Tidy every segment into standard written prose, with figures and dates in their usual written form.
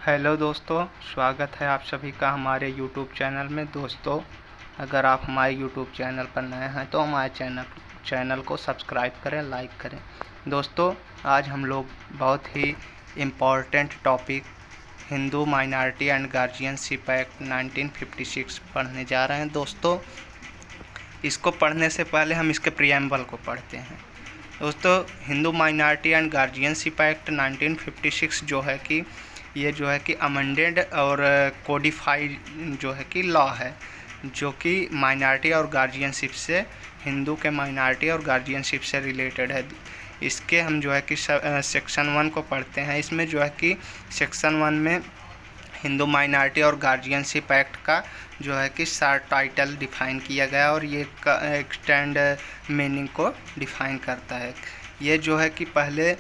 Hello दोस्तों, स्वागत है आप सभी का हमारे यूट्यूब चैनल में। दोस्तों, अगर आप हमारे यूट्यूब चैनल पर नए हैं तो हमारे चैनल को सब्सक्राइब करें, लाइक करें। दोस्तों, आज हम लोग बहुत ही important topic Hindu minority and guardianship act 1956 पढ़ने जा रहे हैं। दोस्तों, इसको पढ़ने से पहले हम इसके प्रिएम्बल को पढ़ते हैं। दोस्तों, Hindu minority and guardianship act 1956 जो है कि ये जो है कि अमेंडेड और कोडिफाइड जो है कि लॉ है, जो कि माइनॉरिटी और गार्जियनशिप से, हिंदू के माइनॉरिटी और गार्जियनशिप से रिलेटेड है। इसके हम जो है कि सेक्शन 1 को पढ़ते हैं। इसमें जो है कि सेक्शन 1 में हिंदू माइनॉरिटी और गार्जियनशिप एक्ट का जो है कि शॉर्ट टाइटल डिफ़ाइन किया गया और ये एक्सटेंड मीनिंग को डिफ़ाइन करता है। ये जो है कि पहले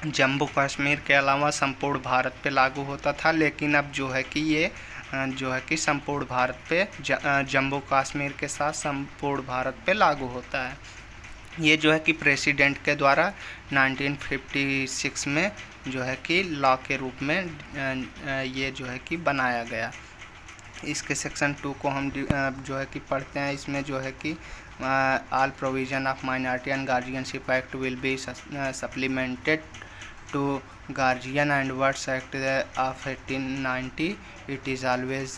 जम्मू कश्मीर के अलावा संपूर्ण भारत पे लागू होता था, लेकिन अब जो है कि ये जो है कि संपूर्ण भारत पे जम्मू कश्मीर के साथ संपूर्ण भारत पे लागू होता है। ये जो है कि प्रेसिडेंट के द्वारा 1956 में जो है कि लॉ के रूप में ये जो है कि बनाया गया। इसके सेक्शन 2 को हम जो है कि पढ़ते हैं। इसमें जो है कि all provision of minority and guardianship act will be supplemented to guardian and wards act of 1890 it is always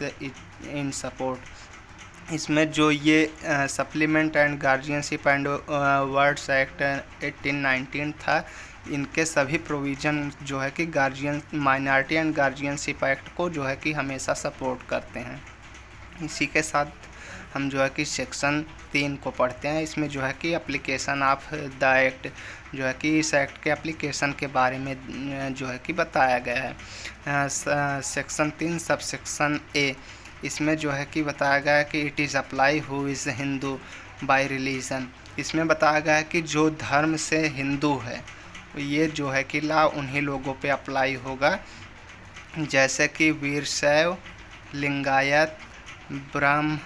in support. इसमें जो ये supplement and guardianship and wards act 1819 था, इनके सभी प्रोविज़न जो है कि माइनॉरिटी एंड गार्जियनशिप एक्ट को जो है कि हमेशा सपोर्ट करते हैं। इसी के साथ हम जो है कि सेक्शन 3 को पढ़ते हैं। इसमें जो है कि एप्लीकेशन ऑफ द एक्ट जो है कि इस एक्ट के एप्लीकेशन के बारे में जो है कि बताया गया है। सेक्शन 3 सब सेक्शन ए, इसमें जो है कि बताया गया है कि it is apply who is Hindu bye religion. इसमें बताया गया है कि जो धर्म से हिंदू है, ये जो है कि लॉ उन्हीं लोगों पे अप्लाई होगा, जैसे कि वीरशैव, लिंगायत, ब्रह्म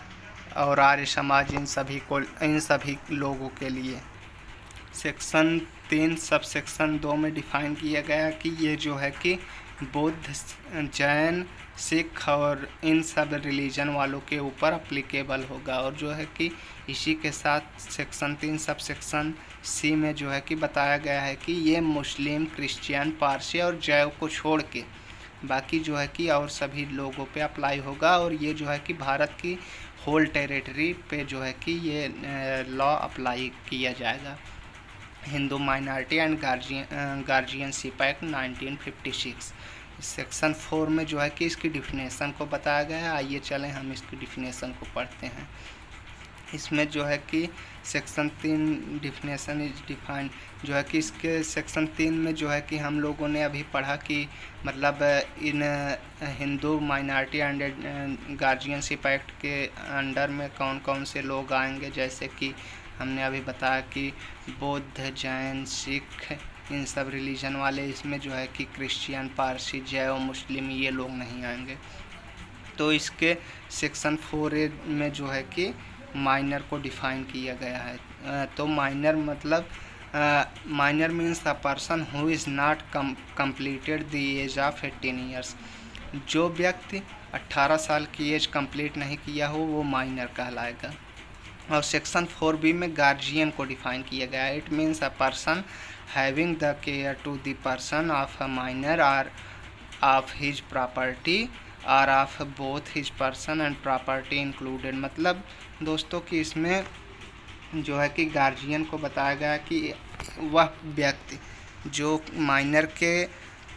और आर्य समाज, इन सभी लोगों के लिए। सेक्शन 3 सब सेक्शन 2 में डिफ़ाइन किया गया कि ये जो है कि बौद्ध, जैन, सिख और इन सब रिलीजन वालों के ऊपर अप्लीकेबल होगा। और जो है कि इसी के साथ सेक्शन 3 सब सेक्शन सी में जो है कि बताया गया है कि ये मुस्लिम, क्रिश्चियन, पारसी और जैव को छोड़ के बाकी जो है कि और सभी लोगों पे अप्लाई होगा। और ये जो है कि भारत की होल टेरिटरी पे जो है कि ये लॉ अप्लाई किया जाएगा। Hindu minority and guardianship act 1956 section 4 में जो है कि इसकी डिफिनेशन को बताया गया है। आइए चलें हम इसकी डिफिनेशन को पढ़ते हैं। इसमें जो है कि सेक्शन 3 डिफिनेशन इज डिफाइंड जो है कि इसके सेक्शन 3 में जो है कि हम लोगों ने अभी पढ़ा कि मतलब इन Hindu minority and guardianship act के अंडर में कौन कौन से लोग आएंगे, जैसे कि हमने अभी बताया कि बौद्ध, जैन, सिख, इन सब रिलीजन वाले। इसमें जो है कि क्रिश्चियन, पारसी, जैव, मुस्लिम ये लोग नहीं आएंगे। तो इसके सेक्शन 4A में जो है कि माइनर को डिफ़ाइन किया गया है। तो माइनर मतलब minor means a person who is not completed the age of 18 years. जो व्यक्ति 18 साल की एज कंप्लीट नहीं किया हो वो माइनर कहलाएगा। और सेक्शन 4B में गार्जियन को डिफ़ाइन किया गया है। It means a person having the care to the person of a minor or of his property or of both his person and property included. मतलब दोस्तों कि इसमें जो है कि गार्जियन को बताया गया कि वह व्यक्ति जो माइनर के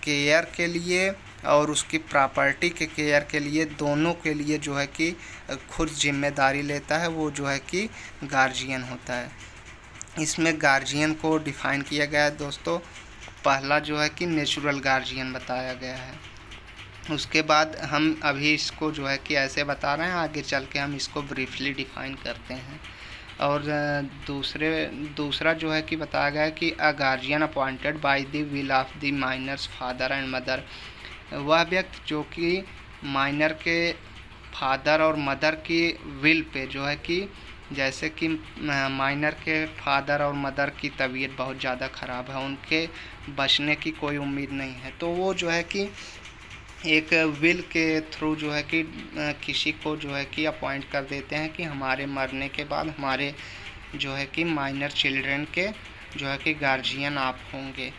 केयर के लिए और उसकी प्रॉपर्टी के केयर के लिए, दोनों के लिए जो है कि खुद जिम्मेदारी लेता है, वो जो है कि गार्जियन होता है। इसमें गार्जियन को डिफ़ाइन किया गया है दोस्तों। पहला जो है कि नेचुरल गार्जियन बताया गया है। उसके बाद हम अभी इसको जो है कि ऐसे बता रहे हैं, आगे चल के हम इसको ब्रीफली डिफ़ाइन करते हैं। और दूसरा जो है कि बताया गया है कि a guardian appointed by the will of the minor's father and mother. वह व्यक्ति जो कि माइनर के फादर और मदर की विल पे जो है कि, जैसे कि माइनर के फादर और मदर की तबीयत बहुत ज़्यादा ख़राब है, उनके बचने की कोई उम्मीद नहीं है, तो वो जो है कि एक विल के थ्रू जो है कि किसी को जो है कि अपॉइंट कर देते हैं कि हमारे मरने के बाद हमारे जो है कि माइनर चिल्ड्रन के जो है कि गार्जियन आप होंगे।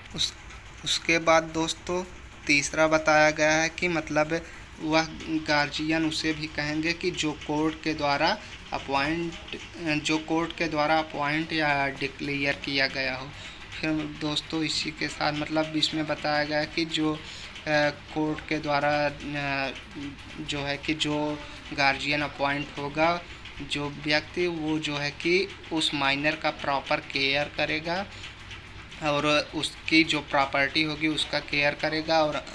उसके बाद दोस्तों तीसरा बताया गया है कि मतलब वह गार्जियन उसे भी कहेंगे कि जो कोर्ट के द्वारा अपॉइंट या डिक्लेयर किया गया हो। फिर दोस्तों इसी के साथ मतलब इसमें बताया गया है कि जो कोर्ट के द्वारा जो है कि जो गार्जियन अपॉइंट होगा जो व्यक्ति, वो जो है कि उस माइनर का प्रॉपर केयर करेगा और उसकी जो प्रॉपर्टी होगी उसका केयर करेगा और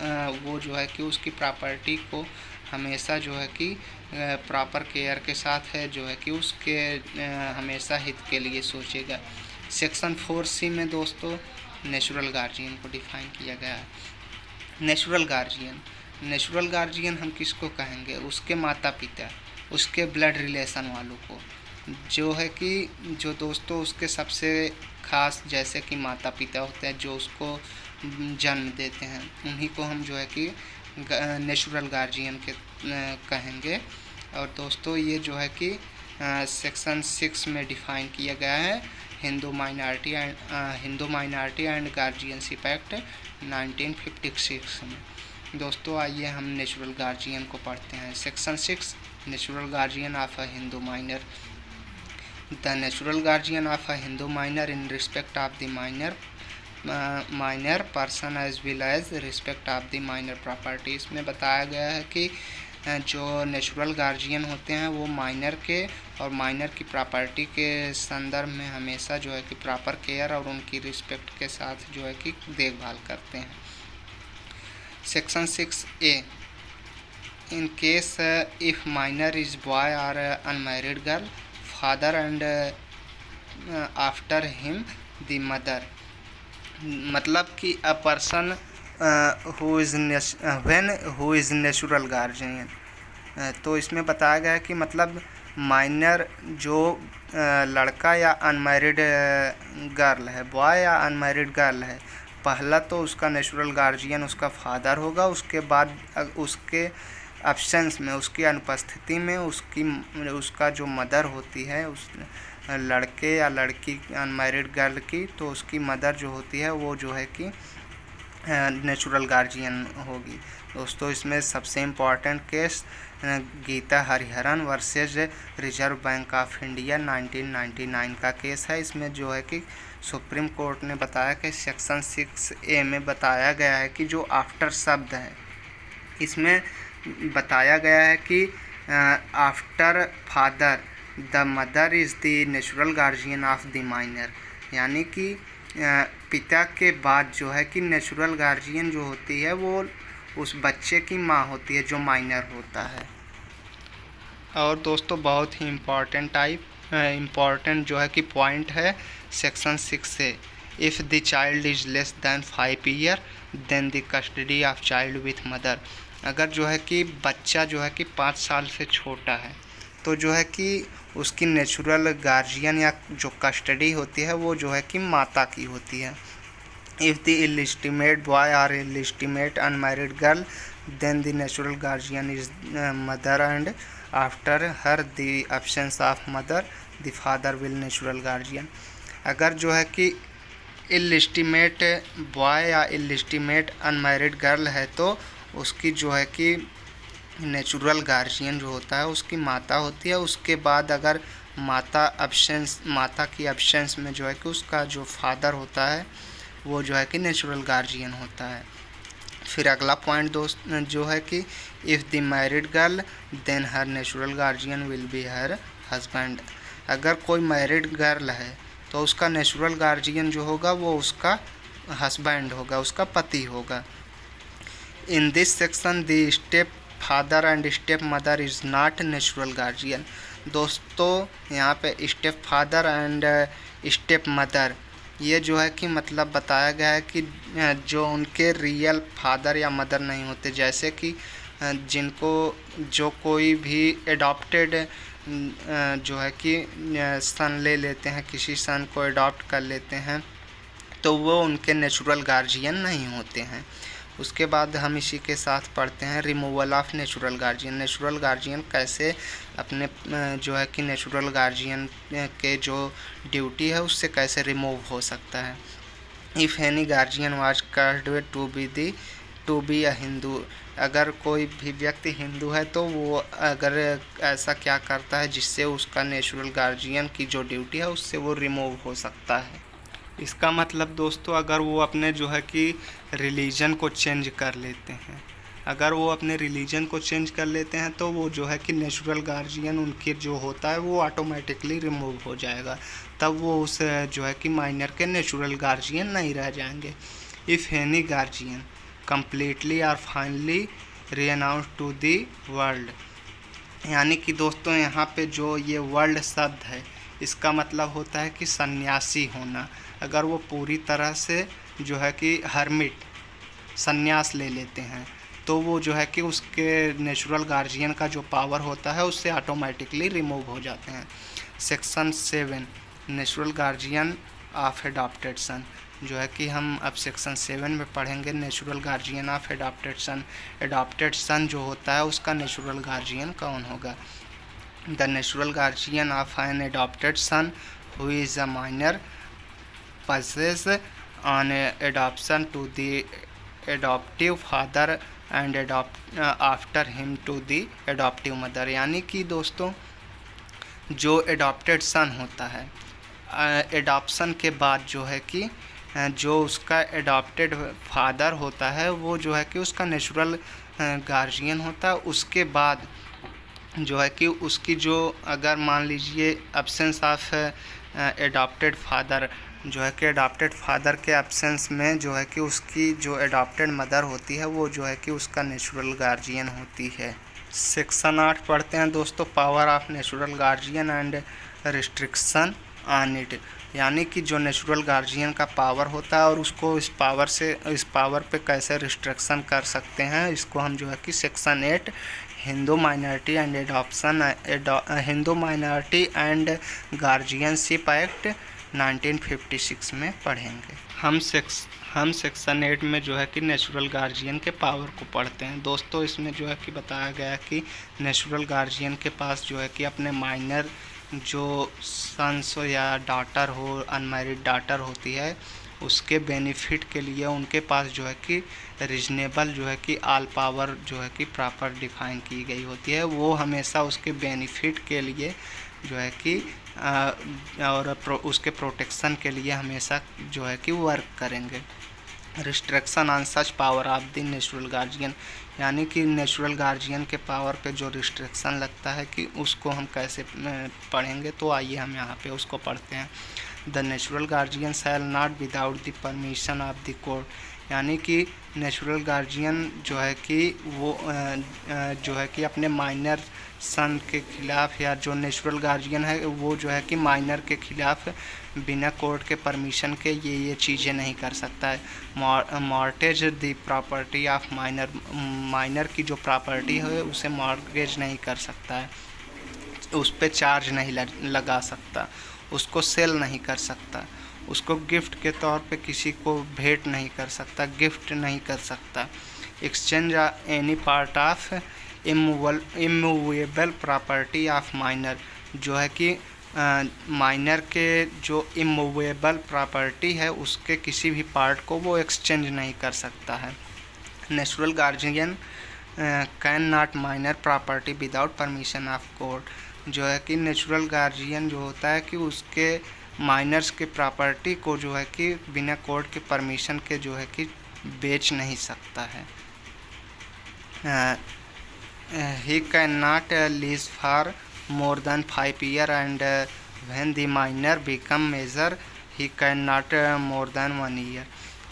वो जो है कि उसकी प्रॉपर्टी को हमेशा जो है कि प्रॉपर केयर के साथ है जो है कि उसके हमेशा हित के लिए सोचेगा। सेक्शन 4C में दोस्तों नेचुरल गार्जियन को डिफाइन किया गया है। नेचुरल गार्जियन हम किसको कहेंगे? उसके माता पिता, उसके ब्लड रिलेशन वालों को, जो है कि जो दोस्तों उसके सबसे खास जैसे कि माता पिता होते हैं जो उसको जन्म देते हैं, उन्हीं को हम जो है कि नेचुरल गार्जियन के कहेंगे। और दोस्तों ये जो है कि सेक्शन 6 में डिफाइन किया गया है, Hindu minority and guardianship act 1956 में। दोस्तों आइए हम नेचुरल गार्जियन को पढ़ते हैं। Section 6 natural guardian of a Hindu minor. The natural guardian of a Hindu minor in respect of the minor person as well as respect of the minor property. इसमें बताया गया है कि जो नेचुरल गार्जियन होते हैं वो माइनर के और माइनर की प्रॉपर्टी के संदर्भ में हमेशा जो है कि प्रॉपर केयर और उनकी रिस्पेक्ट के साथ जो है कि देखभाल करते हैं। Section 6A in case if minor is boy और unmarried girl, father and after him the mother. मतलब कि a person who is natural guardian. तो इसमें बताया गया है कि मतलब माइनर जो लड़का या अनमैरिड गर्ल है, बॉय या अनमैरिड गर्ल है, पहला तो उसका नेचुरल गार्जियन उसका फादर होगा, उसके बाद उसके एब्सेंस में, उसकी अनुपस्थिति में उसका जो मदर होती है उस लड़के या लड़की अनमैरिड गर्ल की, तो उसकी मदर जो होती है वो जो है कि नेचुरल गार्जियन होगी। दोस्तों इसमें सबसे important case Gita Hariharan versus Reserve Bank of India 1999 का केस है। इसमें जो है कि सुप्रीम कोर्ट ने बताया कि सेक्शन 6A में बताया गया है कि जो आफ्टर शब्द है इसमें बताया गया है कि after father the mother is the natural guardian of the minor, यानी कि पिता के बाद जो है कि नेचुरल गार्जियन जो होती है वो उस बच्चे की माँ होती है जो माइनर होता है। और दोस्तों बहुत ही इम्पॉर्टेंट जो है कि पॉइंट है सेक्शन 6 से, if the child is less than 5 year then the custody of child with mother. अगर जो है कि बच्चा जो है कि 5 साल से छोटा है तो जो है कि उसकी नेचुरल गार्जियन या जो कस्टडी होती है वो जो है कि माता की होती है। इफ़ द इलिस्टिमेट बॉय और illegitimate unmarried girl then the natural guardian is mother and after her the absence of mother the father will natural guardian. अगर जो है कि इलिस्टिमेट बॉय या इलिस्टिमेट अनमैरिड गर्ल है तो उसकी जो है कि नेचुरल गार्जियन जो होता है उसकी माता होती है। उसके बाद अगर माता की एब्सेंस में जो है कि उसका जो फादर होता है वो जो है कि नेचुरल गार्जियन होता है। फिर अगला पॉइंट दोस्त जो है कि if the married girl then her natural guardian will be her husband. अगर कोई मैरिड गर्ल है तो उसका नेचुरल गार्जियन जो होगा वो उसका हस्बैंड होगा, उसका पति होगा। In this section the step father and step mother is not natural guardian. दोस्तों यहाँ पे step father and step mother ये जो है कि मतलब बताया गया है कि जो उनके रियल फादर या मदर नहीं होते, जैसे कि जिनको जो कोई भी एडॉप्टेड जो है कि सन ले लेते हैं, किसी सन को एडॉप्ट कर लेते हैं तो वो उनके नेचुरल गार्जियन नहीं होते हैं। उसके बाद हम इसी के साथ पढ़ते हैं removal of natural guardian. Natural guardian कैसे अपने जो है कि नेचुरल गार्जियन के जो ड्यूटी है उससे कैसे रिमूव हो सकता है। If any guardian was cast to be a Hindu, अगर कोई भी व्यक्ति हिंदू है तो वो अगर ऐसा क्या करता है जिससे उसका नेचुरल गार्जियन की जो ड्यूटी है उससे वो रिमूव हो सकता है। इसका मतलब दोस्तों अगर वो अपने जो है कि रिलीजन को चेंज कर लेते हैं, अगर वो अपने रिलीजन को चेंज कर लेते हैं तो वो जो है कि नेचुरल गार्जियन उनके जो होता है वो ऑटोमेटिकली रिमूव हो जाएगा, तब वो उस जो है कि माइनर के नेचुरल गार्जियन नहीं रह जाएंगे। If any guardian completely or finally renounced to the world, यानी कि दोस्तों यहाँ पे जो ये वर्ल्ड शब्द है इसका मतलब होता है कि सन्यासी होना। अगर वो पूरी तरह से जो है कि हर्मिट सन्यास ले लेते हैं तो वो जो है कि उसके नेचुरल गार्जियन का जो पावर होता है उससे ऑटोमेटिकली रिमूव हो जाते हैं। Section 7 natural guardian of adopted son, जो है कि हम अब सेक्शन 7 में पढ़ेंगे natural guardian of adopted son. Adopted son जो होता है उसका नेचुरल गार्जियन कौन होगा। The natural guardian of an adopted son who is a minor possess on adoption to the adoptive father and after him to the adoptive mother, यानी कि दोस्तों जो एडॉप्टेड सन होता है एडॉप्शन के बाद जो है कि जो उसका एडॉप्टेड फादर होता है वो जो है कि उसका नेचुरल गार्जियन होता है। उसके बाद जो है कि उसकी जो अगर मान लीजिए एब्सेंस ऑफ एडॉप्टेड फादर, जो है कि एडॉप्टेड फादर के एब्सेंस में जो है कि उसकी जो एडॉप्टेड मदर होती है वो जो है कि उसका नेचुरल गार्जियन होती है। सेक्शन 8 पढ़ते हैं दोस्तों power of natural guardian and restriction on it, यानी कि जो नेचुरल गार्जियन का पावर होता है और उसको इस पावर पे कैसे रिस्ट्रिक्शन कर सकते हैं, इसको हम जो है कि section 8 Hindu minority and adoption Hindu minority and guardianship act 1956 में पढ़ेंगे। हम सेक्शन 8 में जो है कि नेचुरल गार्जियन के पावर को पढ़ते हैं दोस्तों। इसमें जो है कि बताया गया कि नेचुरल गार्जियन के पास जो है कि अपने माइनर जो सन्स या डॉटर हो, अनमैरिड डॉटर होती है, उसके बेनिफिट के लिए उनके पास जो है कि रीजनेबल जो है कि ऑल पावर जो है कि प्रॉपर डिफाइन की गई होती है। वो हमेशा उसके बेनिफिट के लिए जो है कि उसके प्रोटेक्शन के लिए हमेशा जो है कि वर्क करेंगे। Restriction on such power of the natural guardian, यानी कि नेचुरल गार्जियन के पावर पे जो रिस्ट्रिक्शन लगता है कि उसको हम कैसे पढ़ेंगे, तो आइए हम यहाँ पे उसको पढ़ते हैं। The natural guardian shall not without the permission of the court, यानी कि नेचुरल गार्जियन जो है कि वो जो है कि अपने माइनर सन के खिलाफ या जो नेचुरल गार्जियन है वो जो है कि माइनर के खिलाफ बिना कोर्ट के परमिशन के ये चीज़ें नहीं कर सकता है। Mortgage the property of minor की जो प्रॉपर्टी है उसे मॉर्गेज नहीं कर सकता है, उस पर चार्ज नहीं लगा सकता, उसको सेल नहीं कर सकता, उसको गिफ्ट के तौर पे किसी को भेंट नहीं कर सकता, गिफ्ट नहीं कर सकता। Exchange any part of immovable property of minor, जो है कि माइनर के जो इमूवेबल प्रॉपर्टी है उसके किसी भी पार्ट को वो एक्सचेंज नहीं कर सकता है। Natural guardian can not minor property without permission of court, जो है कि नेचुरल गार्जियन जो होता है कि उसके माइनर्स के प्रॉपर्टी को जो है कि बिना कोर्ट के परमिशन के जो है कि बेच नहीं सकता है। he cannot lease for more than 5 years and when the minor become major he cannot more than 1 year,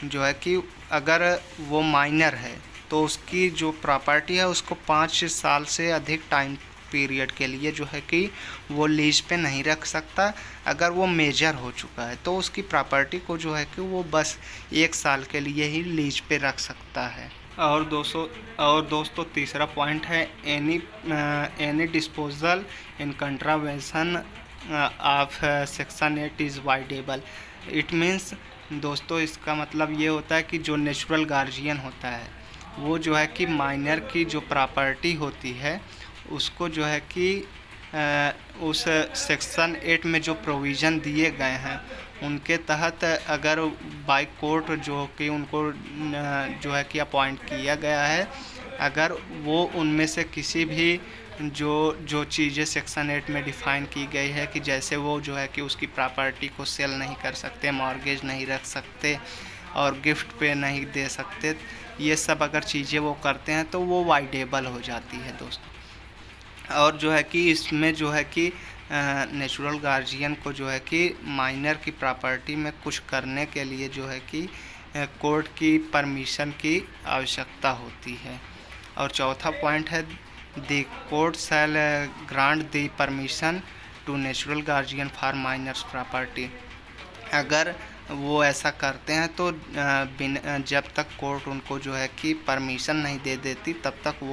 जो है कि अगर वो माइनर है तो उसकी जो प्रॉपर्टी है उसको 5 साल से अधिक टाइम पीरियड के लिए जो है कि वो लीज पे नहीं रख सकता। अगर वो मेजर हो चुका है तो उसकी प्रॉपर्टी को जो है कि वो बस 1 साल के लिए ही लीज पे रख सकता है। और दोस्तों तीसरा पॉइंट है any disposal in contravention of section 8 is voidable. It means दोस्तों इसका मतलब ये होता है कि जो नेचुरल गार्जियन होता है वो जो है कि माइनर की जो प्रॉपर्टी होती है उसको जो है कि उस सेक्शन 8 में जो प्रोविज़न दिए गए हैं उनके तहत अगर बाय कोर्ट जो कि उनको जो है कि अपॉइंट किया गया है, अगर वो उनमें से किसी भी जो चीज़ें सेक्शन 8 में डिफ़ाइन की गई है कि जैसे वो जो है कि उसकी प्रॉपर्टी को सेल नहीं कर सकते, मॉर्गेज नहीं रख सकते और गिफ्ट पे नहीं दे सकते, ये सब अगर चीज़ें वो करते हैं तो वो वाइडेबल हो जाती है दोस्तों। और जो है कि इसमें जो है कि नेचुरल गार्जियन को जो है कि माइनर की प्रॉपर्टी में कुछ करने के लिए जो है कि कोर्ट की परमिशन की आवश्यकता होती है। और चौथा पॉइंट है the court shall grant the permission to natural guardian for minor's property. अगर वो ऐसा करते हैं तो जब तक कोर्ट उनको जो है कि परमिशन नहीं दे देती तब तक वो